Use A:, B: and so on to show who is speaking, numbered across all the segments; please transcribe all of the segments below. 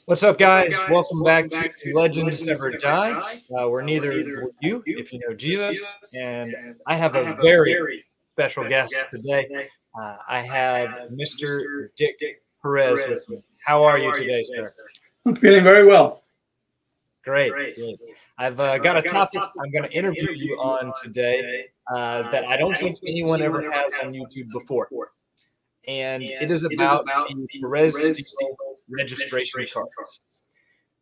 A: What's up, guys? Welcome back to Legends Never Die. We're neither will you if you know Jesus, and I have a very special guest today. I have Mr. Dick Perez with me. How are you today, sir?
B: I'm feeling very well.
A: Great. I've got a topic I'm going to interview you on today that I don't think anyone ever has on YouTube before, and it is about the Perez Steele registration cards.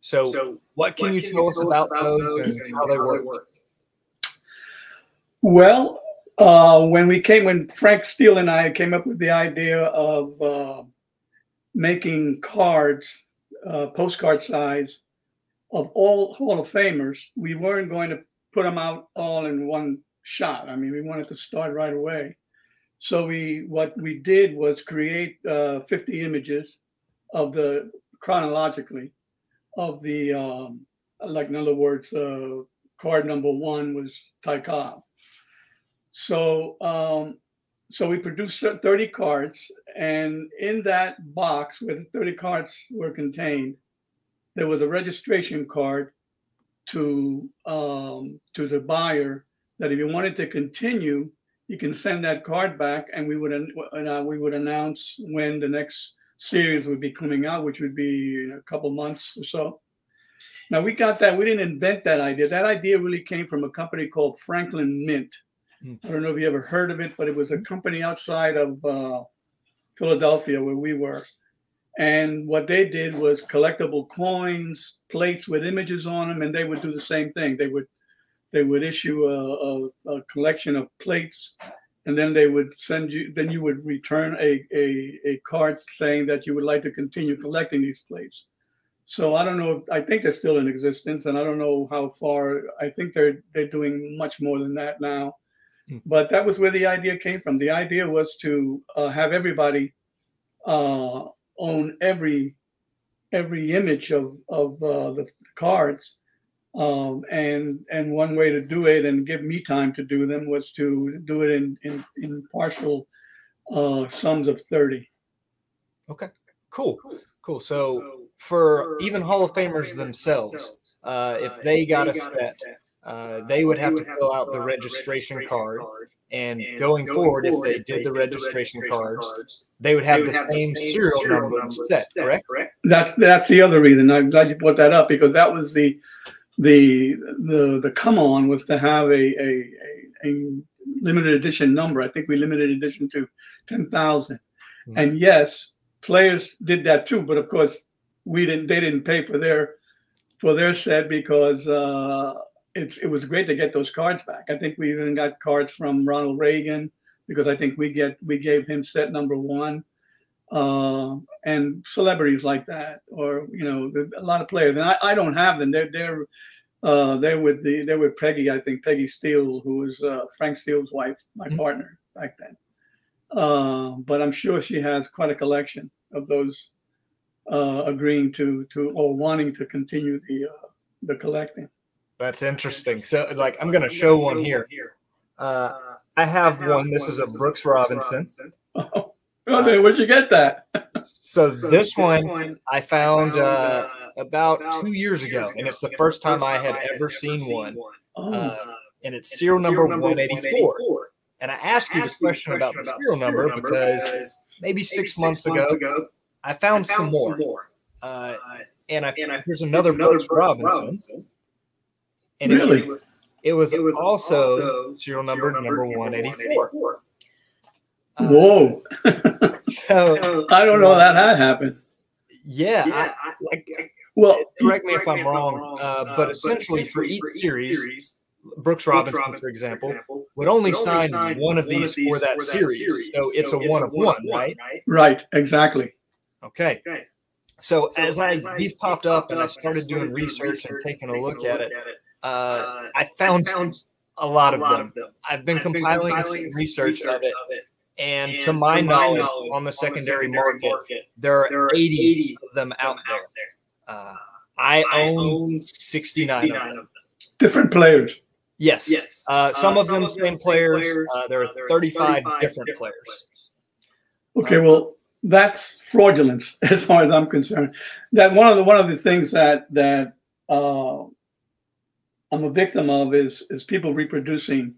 A: So what can you tell us about those and how they work?
B: Well, when Frank Steele and I came up with the idea of making cards, postcard size, of all Hall of Famers, we weren't going to put them out all in one shot. I mean, we wanted to start right away. So what we did was create 50 images of the chronologically of the like, in other words, card number 1 was Ty Cobb. So we produced 30 cards, and in that box where the 30 cards were contained, there was a registration card to the buyer that if you wanted to continue, you can send that card back, and we would announce when the next series would be coming out, which would be in a couple months or so. Now, we got that. We didn't invent that idea. That idea really came from a company called Franklin Mint. I don't know if you ever heard of it, but it was a company outside of Philadelphia where we were. And what they did was collectible coins, plates with images on them, and they would do the same thing. They would issue a collection of plates, and then they would send you. Then you would return a card saying that you would like to continue collecting these plates. So I don't know. I think they're still in existence, and I don't know how far. I think they're doing much more than that now. But that was where the idea came from. The idea was to have everybody own every image of the cards. And one way to do it and give me time to do them was to do it in partial sums of 30.
A: Okay, cool. So for even Hall of Famers themselves, if they got a set, they would have to fill out the registration card. And going forward, if they did the registration cards, they would have the same serial number set, correct?
B: That's the other reason. I'm glad you brought that up, because that was the come on was to have a limited edition number. I think we limited edition to 10,000. And yes, players did that too, but of course they didn't pay for their set, because it was great to get those cards back. I think we even got cards from Ronald Reagan, because I think we gave him set number 1. And celebrities like that, or a lot of players, and I don't have them. They're with Peggy, I think Peggy Steele, who was Frank Steele's wife, my partner back then. But I'm sure she has quite a collection of those agreeing to or wanting to continue the collecting.
A: That's interesting. So, like, I'm going to show one here. I have one. This is a Brooks Robinson.
B: Oh, where'd you get that?
A: So this one I found about 2 years ago, and it's the first time I had ever seen one. And it's serial number 184. And I asked you this question about the serial number because maybe 6 months ago I found some more. And here's another Brooks Robinson. And it was also serial number 184.
B: Whoa! So I don't know that happened.
A: Yeah.
B: Well,
A: correct me if I'm wrong, but essentially for each series, Brooks Robinson, for example, would only sign one of these for that series. So it's a 1 of 1, right?
B: Right. Exactly.
A: Okay. So as these popped up and I started doing research and taking a look at it, I found a lot of them. I've been compiling some research of it. And to my knowledge, on the secondary market, there are 80 of them out there. I own 69 of them.
B: Different players.
A: Yes. Some of them same players. There are 35 different players.
B: Okay, well, that's fraudulence as far as I'm concerned. That one of the things that I'm a victim of is people reproducing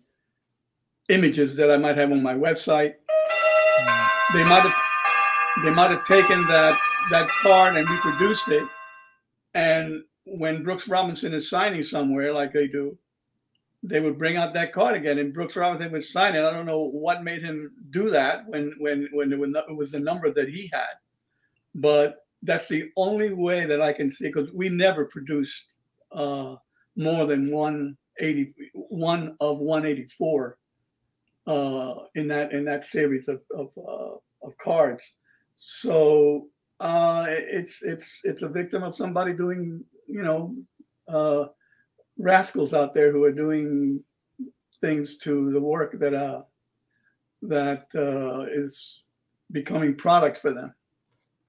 B: images that I might have on my website. They might have taken that card and reproduced it, and when Brooks Robinson is signing somewhere like they do, they would bring out that card again, and Brooks Robinson would sign it. I don't know what made him do that when it was the number that he had, but that's the only way that I can see, because we never produced more than 184 in that series of cards. So it's a victim of somebody doing, rascals out there who are doing things to the work that is becoming product for them.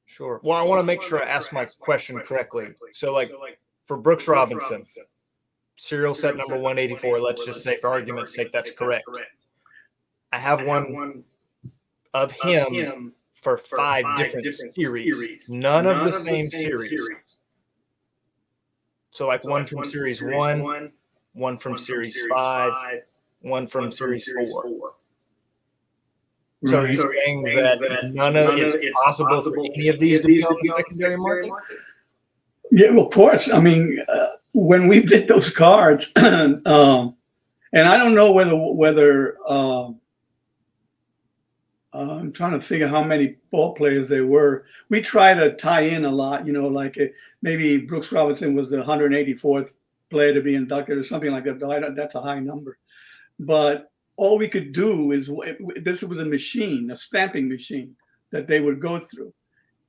A: Sure. Well, I want to make sure I ask my question correctly. So, like, for Brooks Robinson, serial set number 184, let's just say for argument's sake that's correct. I have one of him for 5 different series, none of the same series. So like one from series 1, one from series 5, one from series 4. So you're saying that none of it's possible for any of these to be on the secondary market?
B: Yeah, well, of course. I mean, when we did those cards, and I don't know whether I'm trying to figure how many ball players there were. We try to tie in a lot, like maybe Brooks Robinson was the 184th player to be inducted or something like that. That's a high number. But all we could do is, this was a machine, a stamping machine that they would go through.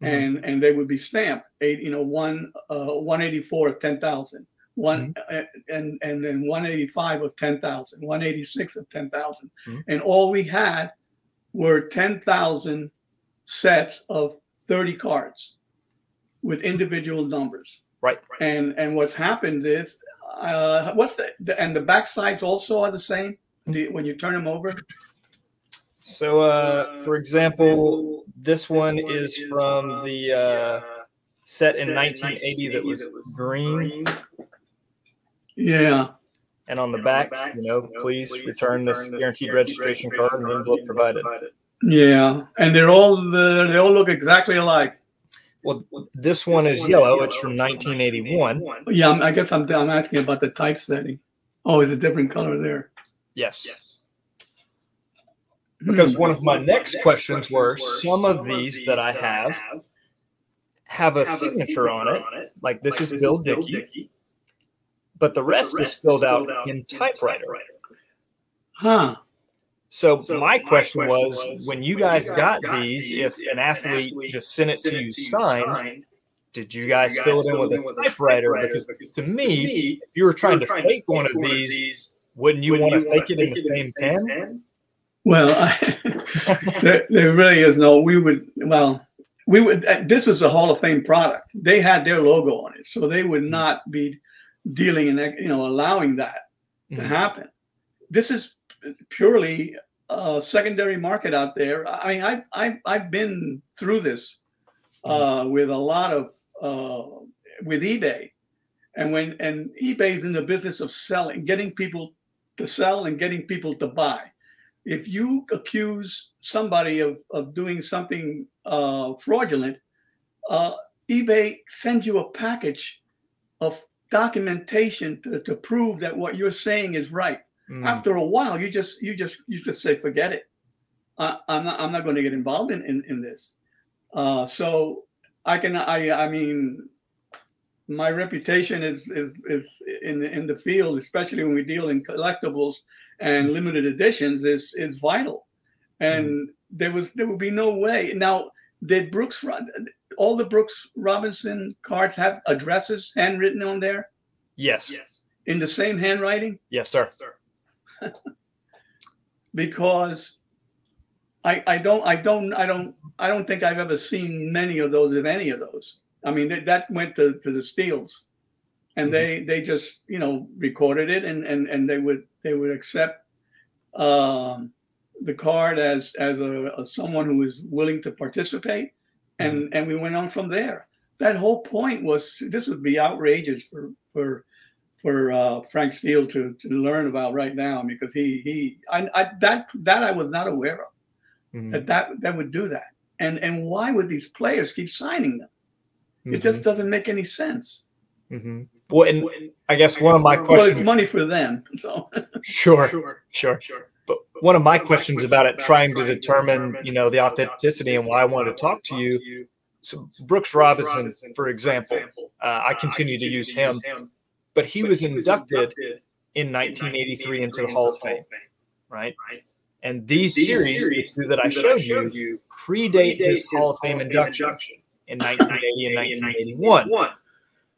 B: Mm-hmm. and they would be stamped, 184 of 10,000, and then 185 of 10,000, 186 of 10,000. Mm-hmm. And all we had were 10,000 sets of 30 cards with individual numbers.
A: Right.
B: And what's happened is, and the back sides also are the same when you turn them over?
A: So, for example, this one is from the set in 1980 that was green.
B: Yeah.
A: And on the back, please return this guaranteed registration card and envelope provided.
B: Yeah, and they all look exactly alike.
A: Well, this one is yellow. It's from 1981.
B: Yeah, I guess I'm asking about the typesetting. Oh, it's a different color there.
A: Yes. Because one of my next questions were, some of these that I have a signature on it, like this is Bill Dickey, but the rest is filled out in typewriter.
B: Huh.
A: So my question was, when you guys got these, if an athlete just sent it to you signed, did you guys fill it in with a typewriter? Because to me, if you were trying to fake one of these, wouldn't you want to fake it in the same pen?
B: Well, there really is no. We would. This is a Hall of Fame product. They had their logo on it, so they would not be dealing in, allowing that to happen. This is purely a secondary market out there. I mean, I've been through this with a lot of with eBay, and eBay is in the business of selling, getting people to sell and getting people to buy. If you accuse somebody of doing something fraudulent, eBay sends you a package of documentation to prove that what you're saying is right. After a while, you just say, forget it. I'm not going to get involved in this. So I mean, my reputation is in the field, especially when we deal in collectibles and limited editions, is vital. And there would be no way. Now, did all the Brooks Robinson cards have addresses handwritten on there?
A: Yes.
B: In the same handwriting?
A: Yes, sir.
B: Because I don't think I've ever seen many of those, if any of those. I mean, that went to the Steeles, and they just recorded it, and they would accept the card as someone who was willing to participate, and we went on from there. That whole point was this would be outrageous for Frank Steele to learn about right now, because that I was not aware of, that would do that. And why would these players keep signing them? It just doesn't make any sense.
A: Well, and I guess one of my questions.
B: Well, it's money for them. So
A: sure. But one of my questions about it, trying to determine, the authenticity and why I wanted to talk to you. So Brooks Robinson, for example, I continue to use him, but he was inducted in 1983 into the Hall of Fame, right? And these series that I showed you predate his Hall of Fame induction in 1980 and 1981.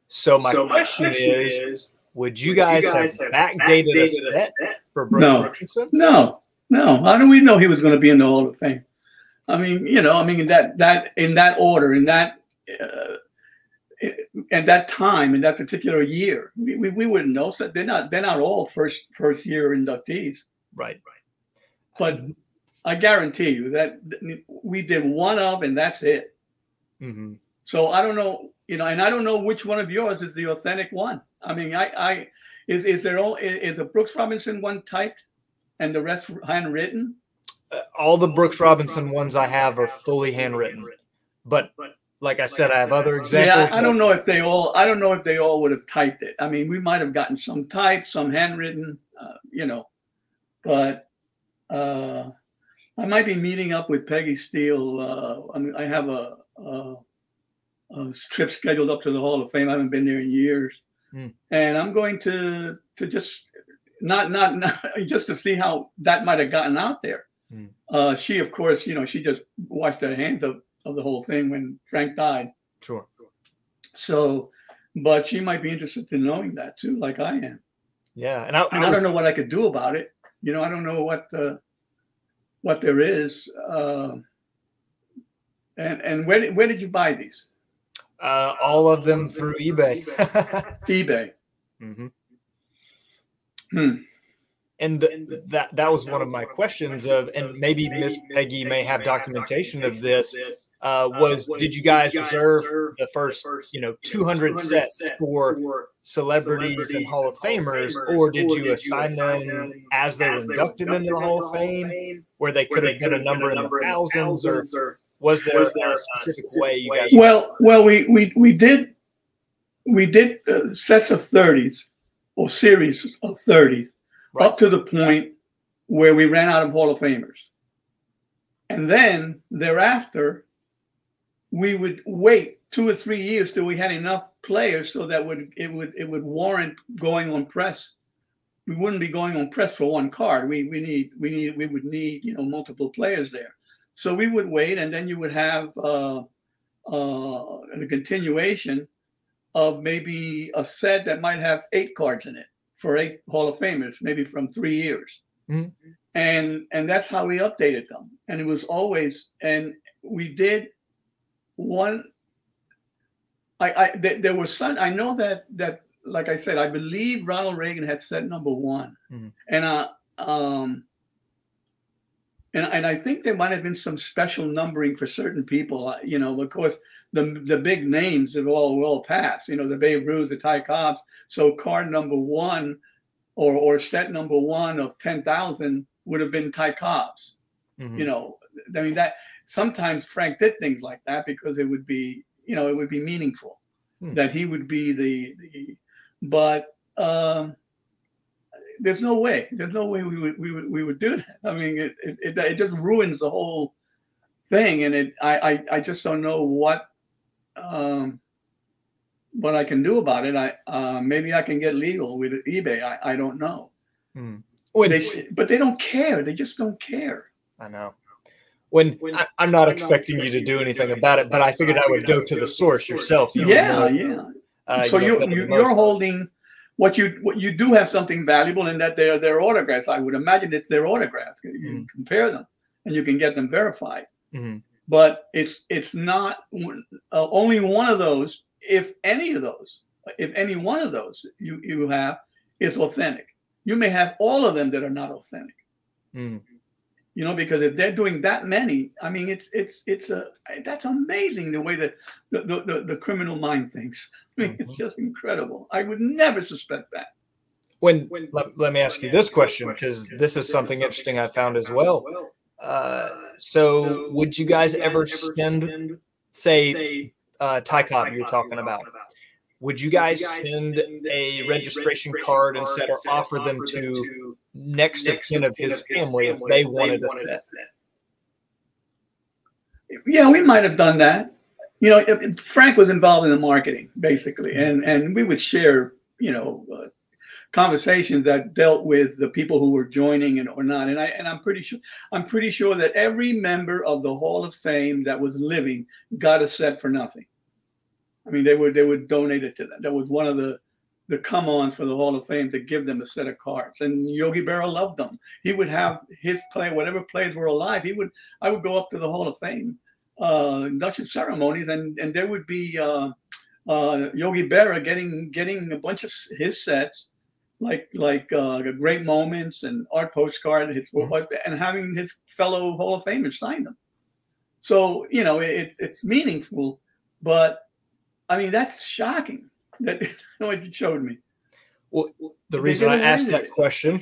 A: So my question is, would you guys have backdated a set for Brooks Robinson?
B: No. How do we know he was going to be in the Hall of Fame? I mean, in that order, in that at that time, in that particular year, we wouldn't know. So they're not all first year inductees,
A: right?
B: But I guarantee you that we did one of, and that's it. So I don't know, and I don't know which one of yours is the authentic one. I mean, is the Brooks Robinson one typed and the rest handwritten?
A: All the Brooks Robinson ones I have are fully handwritten, but like I said, I have other examples.
B: Yeah, I don't know if they all would have typed it. I mean, we might have gotten some typed, some handwritten, but I might be meeting up with Peggy Steele. I have a trip scheduled up to the Hall of Fame. I haven't been there in years, and I'm going to just not just to see how that might have gotten out there. She, of course, she just washed her hands of the whole thing when Frank died.
A: Sure.
B: So, but she might be interested in knowing that too, like I am.
A: Yeah, and
B: I don't know what I could do about it. I don't know what there is. And where did you buy these?
A: All of them through eBay.
B: eBay.
A: And that was one of my questions and maybe Miss Peggy may have documentation of this, did you guys reserve the first, 200 sets for celebrities and Hall of Famers, or did you assign them as they were inducted into the Hall of Fame, where they could have been a number in the thousands, or was there a specific way you guys?
B: Well, we did sets of 30s or series of 30s. Right. Up to the point where we ran out of Hall of Famers. And then thereafter, we would wait 2 or 3 years till we had enough players so that it would warrant going on press. We wouldn't be going on press for one card. We would need multiple players there. So we would wait, and then you would have a continuation of maybe a set that might have 8 cards in it. For 8 Hall of Famers, maybe from 3 years. And that's how we updated them. And it was always, and we did one, there was some, I know that like I said, I believe Ronald Reagan had set number 1. And I think there might have been some special numbering for certain people, of course, the big names have all passed, the Babe Ruth, the Ty Cobbs. So card number 1 or set number 1 of 10,000 would have been Ty Cobbs. I mean, that sometimes Frank did things like that because it would be, it would be meaningful that he would be but there's no way we would do that. I mean, it just ruins the whole thing. And I just don't know what I can do about it. Maybe I can get legal with eBay. I don't know. But they don't care. They just don't care.
A: I know. I'm not expecting you to do anything about it, but I figured I would go to the source yourself.
B: So you're holding what you do have something valuable in that they're their autographs. I would imagine it's their autographs. You can compare them and you can get them verified. But it's not only one of those. If any one of those you have is authentic, you may have all of them that are not authentic. You know, because if they're doing that many, I mean, that's amazing the way that the criminal mind thinks. I mean, it's just incredible. I would never suspect that.
A: Let me ask you this question, because this is something interesting I found as well. So would you guys ever send, say, Ty Cobb you're talking about, would you guys send a registration card and set or offer them to next of kin of his family if they wanted a set?
B: Yeah, we might have done that. You know, Frank was involved in the marketing, basically, and we would share, you know, conversations that dealt with the people who were joining and or not. And I'm pretty sure that every member of the Hall of Fame that was living got a set for nothing. I mean, they would donate it to them. That was one of the come-ons for the Hall of Fame, to give them a set of cards. And Yogi Berra loved them. He would have his play, whatever plays were alive. I would go up to the Hall of Fame induction ceremonies, and there would be Yogi Berra getting a bunch of his sets, like Great Moments and Art Postcard, and having his fellow Hall of Famers sign them. So, you know, it's meaningful, but I mean, that's shocking that what you showed me.
A: Well, the reason I asked that question,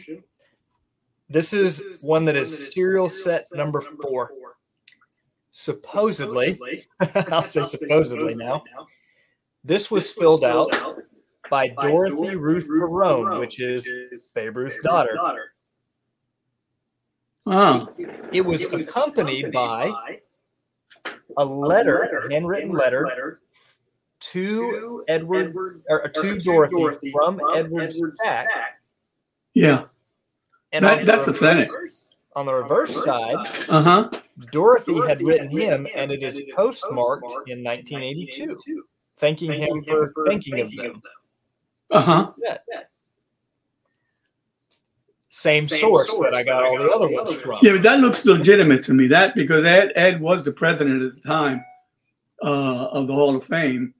A: this is one that is serial set number 4. Supposedly, I'll say supposedly now, this was filled out by Dorothy Ruth Perone, which is Babe Ruth's daughter. It was accompanied by a letter, a handwritten letter, to Dorothy from Edward Stack.
B: Yeah,
A: and
B: that's authentic.
A: On the reverse side, Dorothy had written him, and it is postmarked in 1982, thanking him for thinking of them. Yeah. Same source that I got all the other ones from.
B: Yeah, but that looks legitimate to me. That because Ed was the president at the time of the Hall of Fame,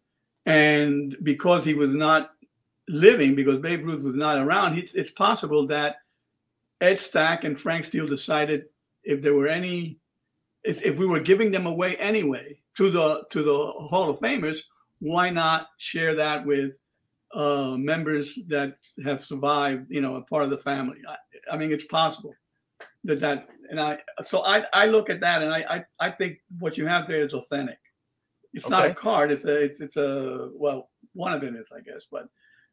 B: and because he was not living, because Babe Ruth was not around, it's possible that Ed Stack and Frank Steele decided if there were any, if we were giving them away anyway to the Hall of Famers, why not share that with members that have survived, you know, a part of the family. I mean, it's possible that and I look at that, and I think what you have there is authentic. It's not a card. It's a well, one of them is, I guess, but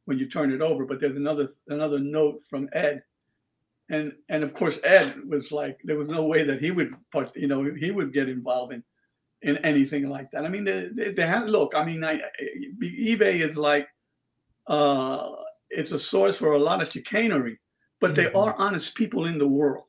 B: when you turn it over, but there's another note from Ed, and of course Ed was like, there was no way that he would, you know, he would get involved in anything like that. I mean, they have, look, I mean, eBay is like, it's a source for a lot of chicanery, but there are honest people in the world,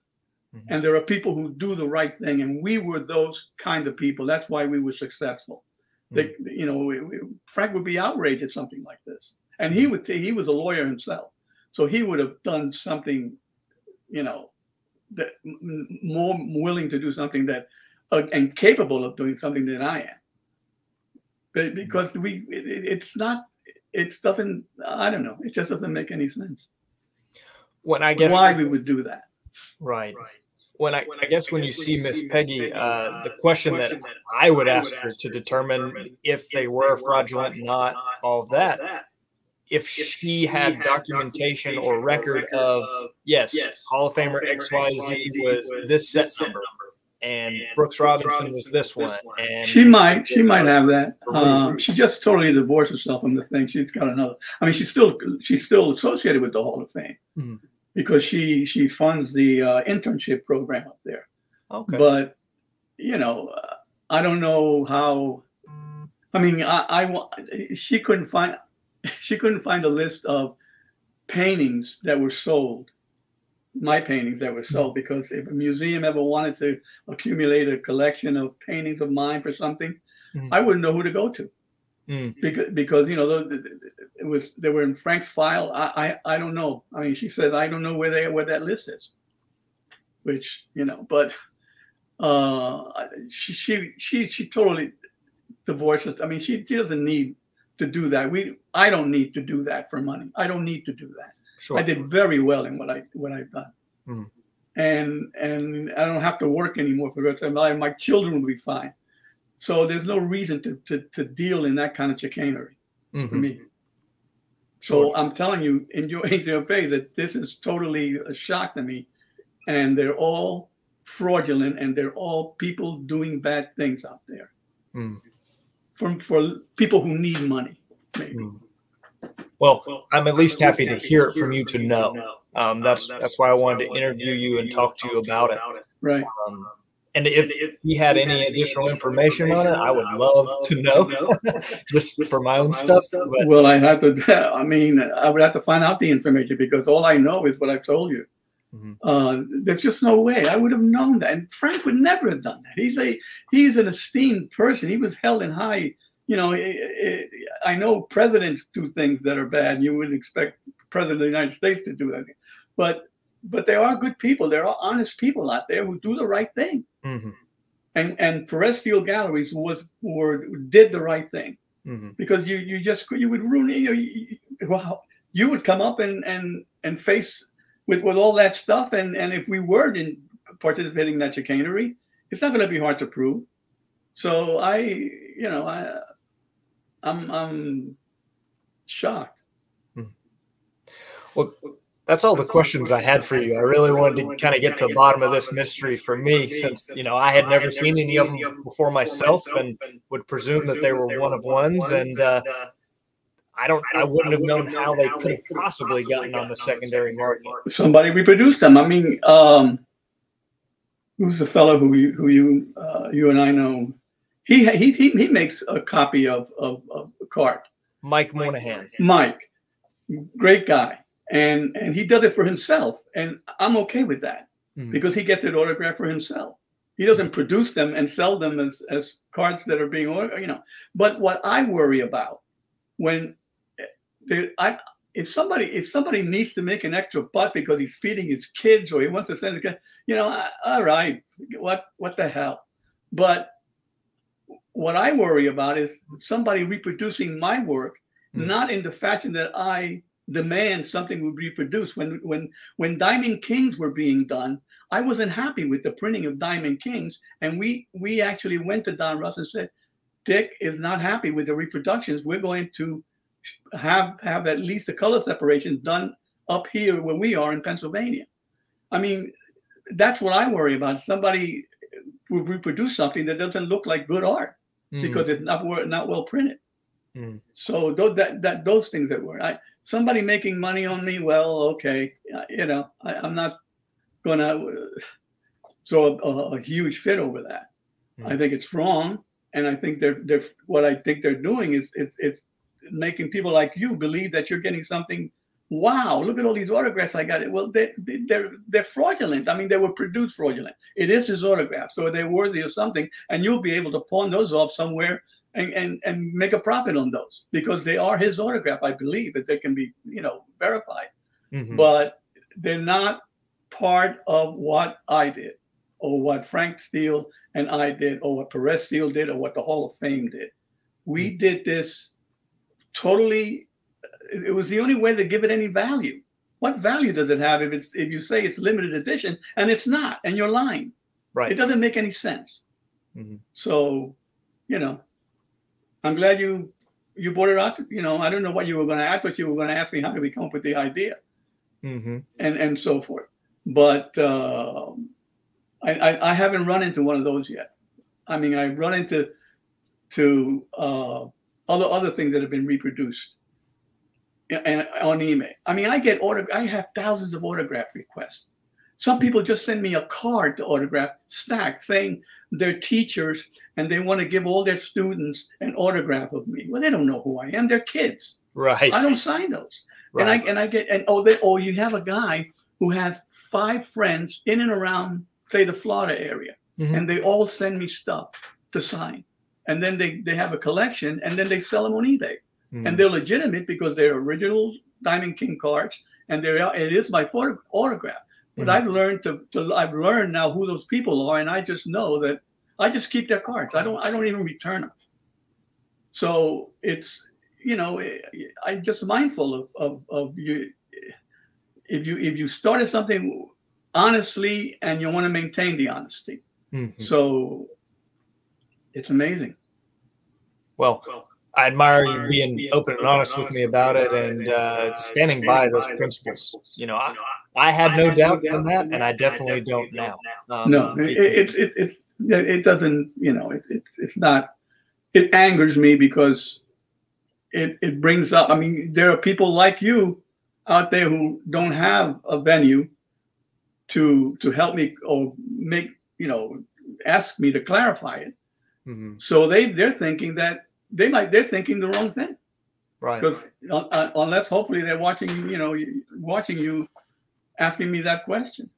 B: and there are people who do the right thing, and we were those kind of people. That's why we were successful. They, you know, Frank would be outraged at something like this, and he was a lawyer himself, so he would have done something, you know, that more willing to do something that and capable of doing something than I am. But because it's not. It doesn't, I don't know. It just doesn't make any sense.
A: When I guess
B: why we would do that.
A: Right. When I guess when you see Miss Peggy, the question that I would ask her to determine if they were fraudulent or not, all of that, if she had documentation or record of, yes, Hall of Famer XYZ was this set number, and Brooks Robinson was this one. And
B: she might have that. She just totally divorced herself from the thing. She's got another. I mean, she's still associated with the Hall of Fame because she funds the internship program up there.
A: Okay.
B: But you know, I don't know how. I mean, she couldn't find a list of paintings that were sold. My paintings that were sold, because if a museum ever wanted to accumulate a collection of paintings of mine for something, I wouldn't know who to go to, because you know they were in Frank's file. I don't know. I mean, she said I don't know where that list is, which, you know, but she totally divorced us. I mean, she doesn't need to do that. I don't need to do that for money. I don't need to do that. Sure. I did very well in what I've done. and I don't have to work anymore for the rest of my life. My children will be fine. So there's no reason to deal in that kind of chicanery for me. So I'm telling you, in your faith, that this is totally a shock to me, and they're all fraudulent, and they're all people doing bad things out there. For people who need money, maybe.
A: Well, I'm at least happy to hear it from you to know. That's why I wanted to interview you and talk to you about it.
B: Right.
A: And if you had any additional information on it, I would love to know, just for my own stuff. But.
B: Well, I have to. I mean, I would have to find out the information, because all I know is what I've told you. There's just no way I would have known that, and Frank would never have done that. He's an esteemed person. He was held in high. You know, I know presidents do things that are bad, and you wouldn't expect the president of the United States to do that. But there are good people. There are honest people out there who do the right thing. And Perez Steele Galleries did the right thing, because you would ruin you would come up and face with all that stuff, and if we were participating in that chicanery, it's not going to be hard to prove. So I'm shocked.
A: Well, that's all the questions I had for you. I really wanted to kind of get to the bottom of this mystery for me, since I had never seen any of them before myself, and would presume that they were one of ones, and I wouldn't have known how they could have possibly gotten on the secondary market.
B: Somebody reproduced them. I mean, who's the fellow who you and I know? He makes a copy of a card.
A: Mike Moynihan.
B: Mike, great guy, and he does it for himself, and I'm okay with that, because he gets it autographed for himself. He doesn't produce them and sell them as cards that are being autographed, But what I worry about if somebody needs to make an extra buck because he's feeding his kids, or he wants to send a kid, all right, what the hell? But what I worry about is somebody reproducing my work, not in the fashion that I demand something would be produced. When Diamond Kings were being done, I wasn't happy with the printing of Diamond Kings, and we actually went to Don Russ and said, Dick is not happy with the reproductions. We're going to have at least the color separation done up here where we are in Pennsylvania. I mean, that's what I worry about. Somebody will reproduce something that doesn't look like good art because it's not well printed. So those things that were somebody making money on me. Well, okay, I'm not gonna throw a huge fit over that. I think it's wrong, and I think they're what I think they're doing is it's making people like you believe that you're getting something. Wow, look at all these autographs I got. Well, they're fraudulent. I mean, they were produced fraudulent. It is his autograph, so they're worthy of something, and you'll be able to pawn those off somewhere and make a profit on those, because they are his autograph. I believe that they can be verified, but they're not part of what I did, or what Frank Steele and I did, or what Perez Steele did, or what the Hall of Fame did. We did this totally. It was the only way to give it any value. What value does it have if you say it's limited edition and it's not, and you're lying?
A: Right.
B: It doesn't make any sense. So, I'm glad you brought it out. I don't know what you were going to ask, but you were going to ask me how did we come up with the idea, and so forth. But I haven't run into one of those yet. I mean, I've run into other things that have been reproduced and on eBay. I mean, I have thousands of autograph requests. Some people just send me a card to autograph, stacked, saying they're teachers and they want to give all their students an autograph of me. Well, they don't know who I am. They're kids.
A: Right.
B: I don't sign those. Right. You have a guy who has 5 friends in and around, say, the Florida area, and they all send me stuff to sign. And then they have a collection, and then they sell them on eBay. And they're legitimate because they're original Diamond King cards, and it is my autograph. But I've learned I've learned now who those people are, and I just know that I just keep their cards. I don't even return them. So it's I'm just mindful of you. If you started something honestly, and you want to maintain the honesty.
A: Mm-hmm.
B: So it's amazing.
A: Well, I admire you being open and honest with me about it, and standing by those principles. You know, I had no doubt in that, and I definitely don't now.
B: No, it doesn't. You know, it's not. It angers me because it brings up. I mean, there are people like you out there who don't have a venue to help me or make, you know, ask me to clarify it.
A: Mm-hmm.
B: So they're thinking that they're thinking the wrong thing,
A: right?
B: Because unless hopefully they're watching you asking me that question.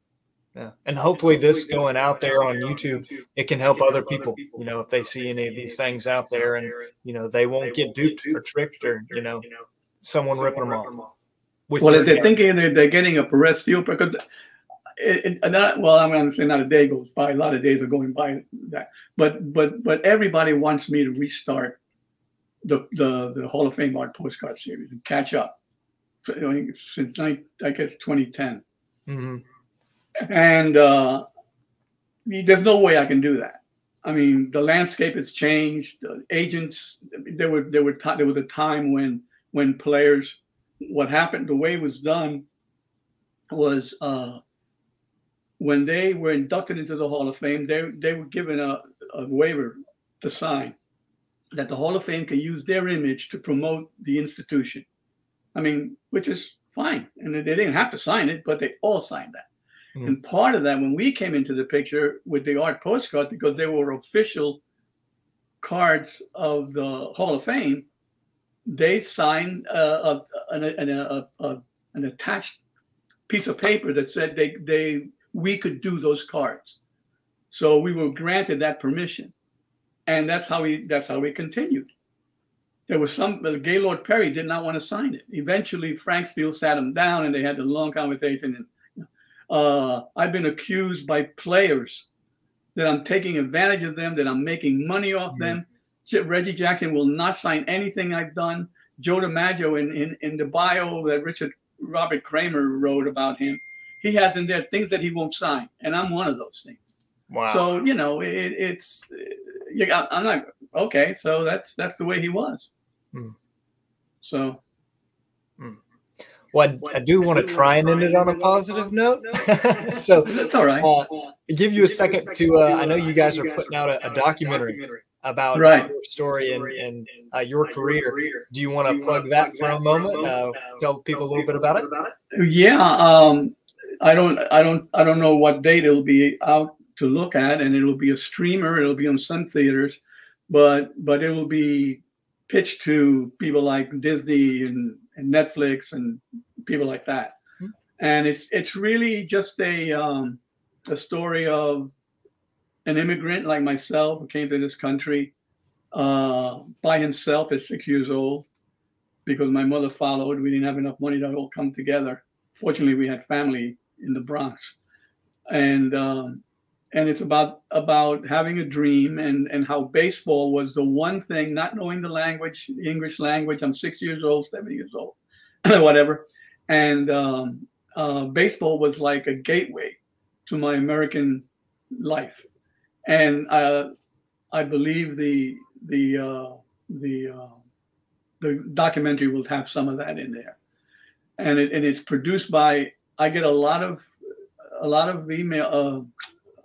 A: Yeah, and hopefully this going out there on YouTube, it can help other people. You know, if they see any of these things out there, and you know, they won't get duped or tricked, or you know, someone ripping them off.
B: Well, if they're thinking they're getting a Perez Steele, because well, I'm going to say not a day goes by. A lot of days are going by that, but everybody wants me to restart the Hall of Fame art postcard series and catch up since I guess 2010.
A: Mm-hmm.
B: And there's no way I can do that. I mean, the landscape has changed. The agents, there was a time when players, what happened, the way it was done was when they were inducted into the Hall of Fame, they were given a waiver to sign that the Hall of Fame can use their image to promote the institution. I mean, which is fine. And they didn't have to sign it, but they all signed that. Mm. And part of that, when we came into the picture with the art postcards, because they were official cards of the Hall of Fame, they signed an attached piece of paper that said we could do those cards. So we were granted that permission, and that's how we continued. There was Gaylord Perry did not want to sign it. Eventually, Frank Steele sat him down, and they had a long conversation. And I've been accused by players that I'm taking advantage of them, that I'm making money off them. Reggie Jackson will not sign anything I've done. Joe DiMaggio in the bio that Robert Kramer wrote about him, he has in there things that he won't sign, and I'm one of those things.
A: Wow. So
B: you know, I'm not okay. So that's the way he was. So.
A: Well, I do want to try and end it on a positive note. So
B: that's all right.
A: Give you a second to. I know you guys are putting out a documentary about your story and your career. Do you want to plug that for a moment? Tell people a little bit about it.
B: Yeah, I don't know what date it'll be out to look at, and it'll be a streamer. It'll be on some theaters, but it will be pitched to people like Disney and Netflix and people like that. Mm-hmm. And it's really just a story of an immigrant like myself who came to this country by himself at 6 years old, because my mother followed. We didn't have enough money to all come together. Fortunately, we had family in the Bronx, and it's about having a dream and how baseball was the one thing, not knowing the language, the English language. I'm 6 years old, 7 years old, whatever. And baseball was like a gateway to my American life. And I believe the documentary will have some of that in there. And it's produced by, I get a lot of email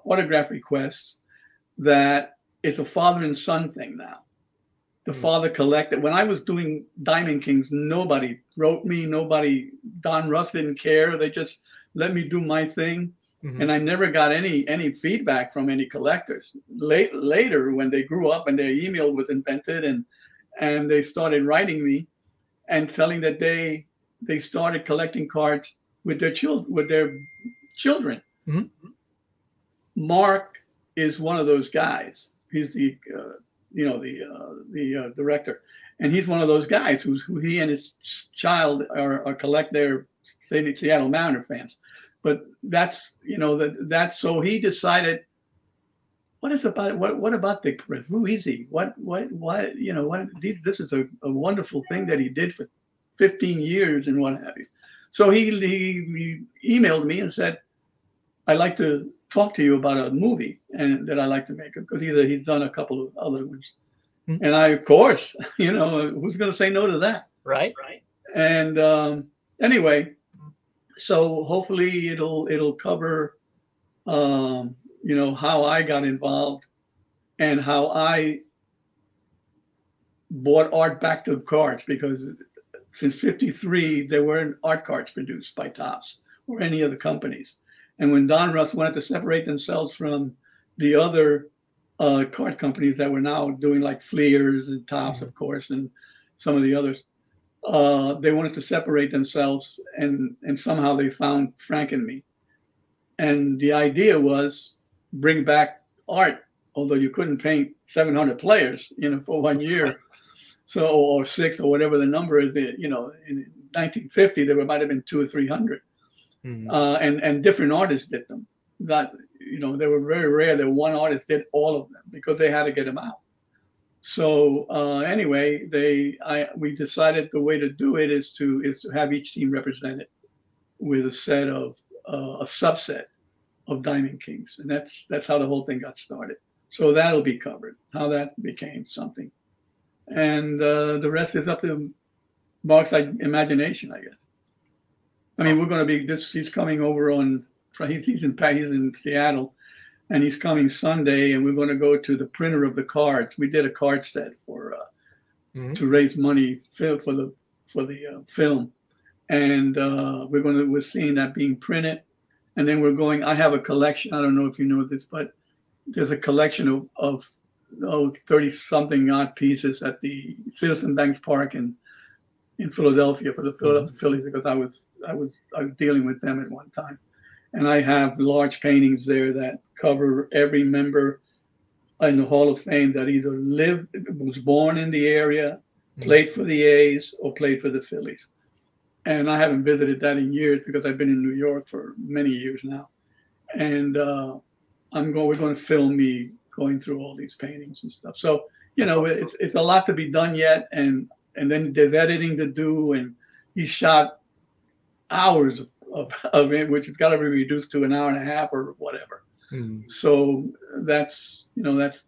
B: autograph requests that it's a father and son thing now. The father collected. When I was doing Diamond Kings, nobody wrote me, Don Russ didn't care. They just let me do my thing. Mm-hmm. And I never got any feedback from any collectors. Later, when they grew up and their email was invented and they started writing me and telling that they started collecting cards with their children. Mm-hmm. Mark is one of those guys. He's the director, and he's one of those guys who he and his child are collect their Seattle Mariner fans. But that's so he decided, what about Dick Perez? Who is he? This is a wonderful thing that he did for 15 years and what have you. So he emailed me and said, I'd like to talk to you about a movie and that I like to make, because he's done a couple of other ones. Mm-hmm. And I, of course, who's going to say no to that?
A: Right.
B: And anyway, so hopefully it'll cover, how I got involved and how I brought art back to cards, because since '53 there weren't art cards produced by Topps or any other companies. And when Don Russ wanted to separate themselves from the other card companies that were now doing, like Fleers and Topps, of course, and some of the others, they wanted to separate themselves, and somehow they found Frank and me. And the idea was bring back art, although you couldn't paint 700 players, for 1 year. So, or 6, or whatever the number is, in 1950, there might have been 200 or 300. Mm-hmm. And different artists did them. They were very rare that one artist did all of them, because they had to get them out. So anyway, we decided the way to do it is to have each team represented with a set of a subset of Diamond Kings, and that's how the whole thing got started. So that'll be covered, how that became something, and the rest is up to Mark's imagination, I guess. I mean, we're going to be he's coming over on. He's in Seattle. And he's coming Sunday, and we're going to go to the printer of the cards. We did a card set for to raise money for the film, and we're seeing that being printed, and then we're going. I have a collection. I don't know if you know this, but there's a collection of 30-something odd pieces at the Citizen Banks Park in Philadelphia for the Philadelphia Phillies, because I was dealing with them at one time. And I have large paintings there that cover every member in the Hall of Fame that either was born in the area, played for the A's, or played for the Phillies. And I haven't visited that in years, because I've been in New York for many years now. And we're going to film me going through all these paintings and stuff. So, it's a lot to be done yet. And then there's editing to do. And he shot hours of it, which has got to be reduced to an hour and a half or whatever. So that's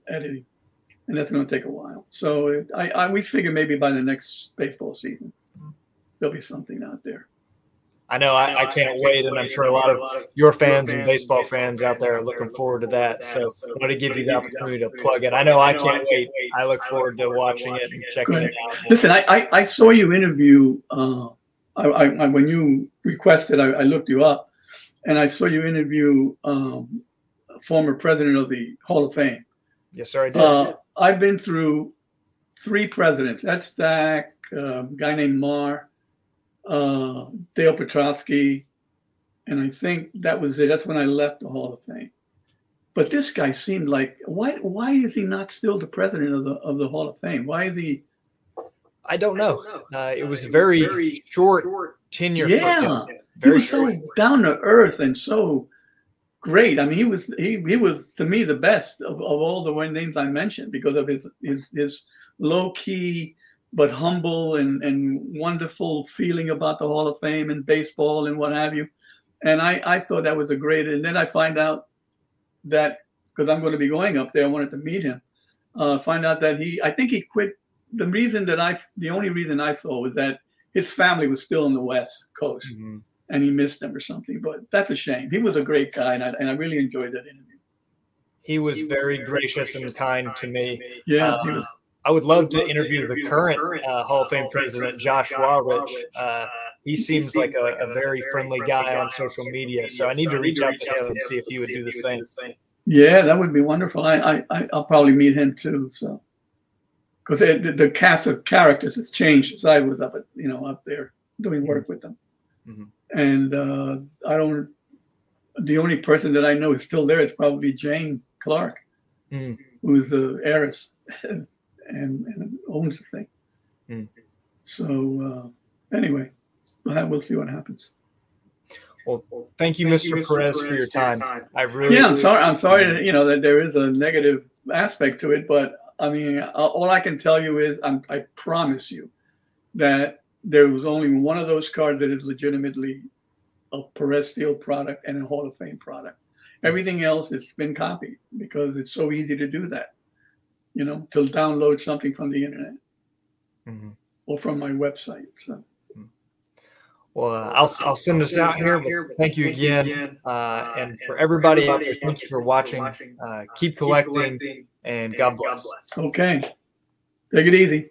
B: editing, and that's going to take a while. So we figure maybe by the next baseball season there'll be something out there.
A: I know I can't wait, and I'm sure a lot of your fans and baseball fans out there are looking forward to that. So I want to give you the opportunity to plug it. I know I can't wait. I look forward to watching it and checking it out.
B: Listen, I saw you interview. When you requested, I looked you up, and I saw you interview former president of the Hall of Fame.
A: Yes, sir, I did.
B: I've been through 3 presidents. That's Stack, a guy named Marr, Dale Petrosky, and I think that was it. That's when I left the Hall of Fame. But this guy seemed like, why is he not still the president of the Hall of Fame? Why is he?
A: I don't know. It was a very short tenure.
B: Yeah, he was so down to earth and so great. I mean, he was to me the best of all the names I mentioned, because of his low key but humble and wonderful feeling about the Hall of Fame and baseball and what have you. And I thought that was a great. And then I find out that, because I'm going to be going up there, I wanted to meet him. Find out that I think he quit. The only reason I saw was that his family was still on the West Coast, and he missed them or something. But that's a shame. He was a great guy, and I really enjoyed that interview.
A: He was very gracious and kind to me.
B: Yeah,
A: I would love to interview the current Hall of Fame president, Josh Warrich. He seems like a very friendly guy on social media, so I need to reach out to him and see if he would do the same.
B: Yeah, that would be wonderful. I'll probably meet him too. So. Because the cast of characters has changed since I was up there doing work with them, and the only person that I know is still there is probably Jane Clark, who's the heiress and owns the thing. So anyway, we'll see what happens.
A: Well, thank you, Mr. Perez, for your time.
B: I'm sorry that there is a negative aspect to it, but I mean, all I can tell you is I promise you that there was only one of those cards that is legitimately a Perez Steele product and a Hall of Fame product. Everything else has been copied because it's so easy to do that, you know, to download something from the internet or from my website. So.
A: Well, I'll send this out here. But thank you again. And for everybody out there, thank you for watching. Keep collecting, and God bless.
B: Okay. Take it easy.